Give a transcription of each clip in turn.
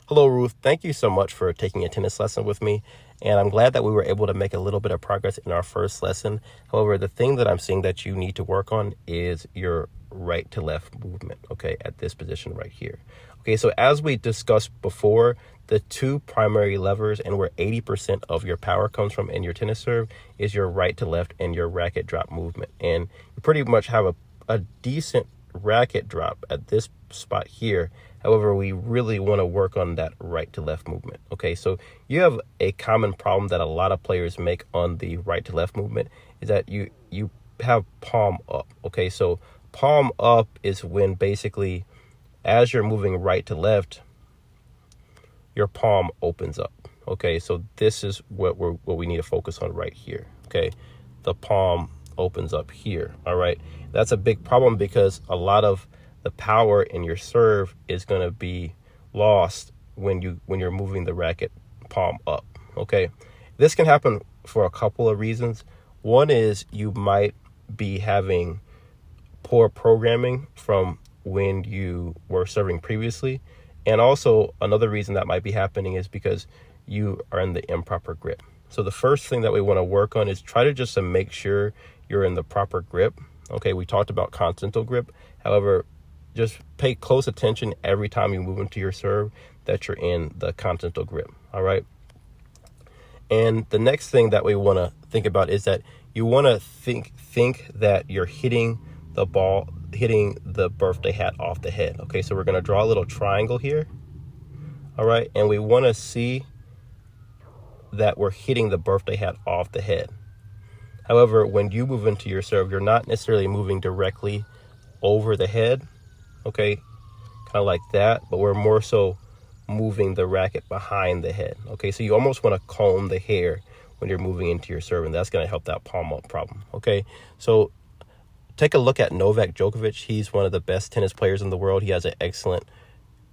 Hello, Ruth. Thank you so much for taking a tennis lesson with me. And I'm glad that we were able to make a little bit of progress in our first lesson. However, the thing that I'm seeing that you need to work on is your right to left movement, okay, at this position right here. Okay, so as we discussed before, the two primary levers and where 80% of your power comes from in your tennis serve is your right to left and your racket drop movement. And you pretty much have a decent racket drop at this spot here. However, we really want to work on that right to left movement. Okay, so you have a common problem that a lot of players make on the right to left movement is that you have palm up. Okay, so palm up is when basically as you're moving right to left, your palm opens up. Okay, so this is what we need to focus on right here. Okay, the palm opens up here. All right, that's a big problem because a lot of the power in your serve is going to be lost when you're moving the racket palm up. Okay, this can happen for a couple of reasons. One is you might be having poor programming from when you were serving previously, and also another reason that might be happening is because you are in the improper grip. So the first thing that we want to work on is try to make sure you're in the proper grip. Okay, we talked about continental grip. However, just pay close attention every time you move into your serve that you're in the continental grip. All right. And the next thing that we want to think about is that you want to think that you're hitting the ball, hitting the birthday hat off the head. Okay, so we're going to draw a little triangle here. All right, and we want to see that we're hitting the birthday hat off the head. However, when you move into your serve, you're not necessarily moving directly over the head. Okay, kind of like that, but we're more so moving the racket behind the head. Okay, so you almost want to comb the hair when you're moving into your serve, and that's going to help that palm up problem. Okay, so take a look at Novak Djokovic. He's one of the best tennis players in the world. He has an excellent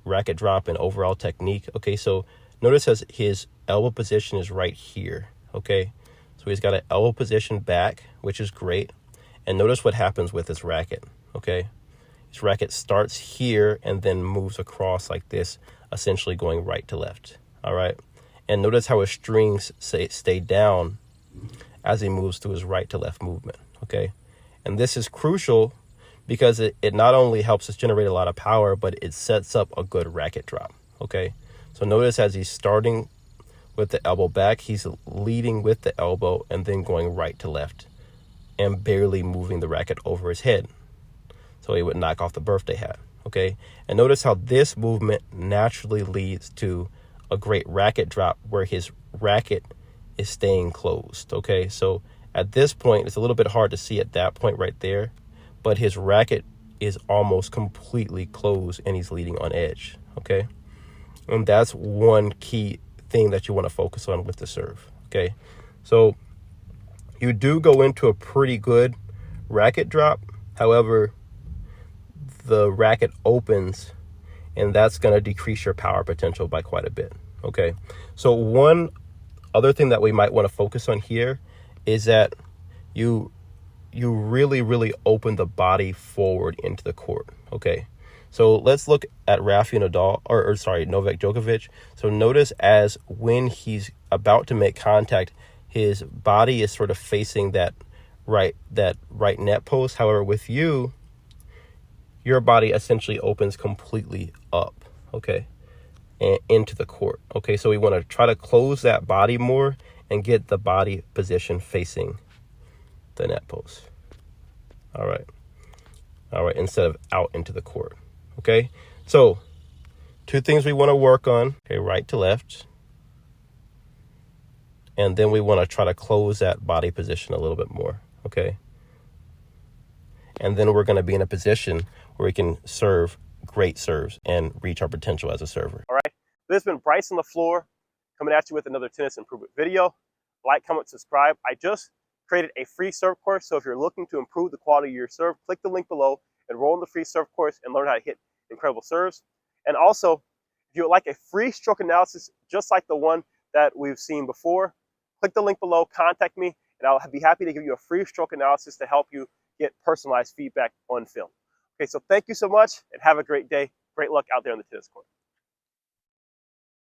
racket drop and overall technique. Okay, so notice as his elbow position is right here. Okay, so he's got an elbow position back, which is great. And notice what happens with his racket. Okay, his racket starts here and then moves across like this, essentially going right to left. All right, and notice how his strings stay down as he moves through his right to left movement. Okay, and this is crucial because it not only helps us generate a lot of power, but it sets up a good racket drop. Okay, so notice as he's starting with the elbow back, he's leading with the elbow and then going right to left and barely moving the racket over his head, so he would knock off the birthday hat. Okay, and notice how this movement naturally leads to a great racket drop where his racket is staying closed. Okay, so at this point, it's a little bit hard to see at that point right there, but his racket is almost completely closed and he's leading on edge. Okay, and that's one key thing that you want to focus on with the serve. Okay, so you do go into a pretty good racket drop. However, the racket opens and that's going to decrease your power potential by quite a bit. Okay, so one other thing that we might want to focus on here is that you really open the body forward into the court. Okay, so let's look at Rafael Nadal, or Novak Djokovic. So notice as when he's about to make contact, his body is sort of facing that right net post. However, with you, your body essentially opens completely up, okay, and into the court. Okay, so we want to try to close that body more and get the body position facing the net post. All right, instead of out into the court. Okay, so two things we want to work on. Okay, right to left, and then we want to try to close that body position a little bit more. Okay, and then we're going to be in a position where we can serve great serves and reach our potential as a server. All right, this has been Bryce on the floor, coming at you with another tennis improvement video. Like, comment, subscribe. I just created a free serve course, so if you're looking to improve the quality of your serve, click the link below, enroll in the free serve course, and learn how to hit incredible serves. And also, if you would like a free stroke analysis just like the one that we've seen before, click the link below, contact me, and I'll be happy to give you a free stroke analysis to help you get personalized feedback on film. Okay, so thank you so much and have a great day. Great luck out there on the tennis court.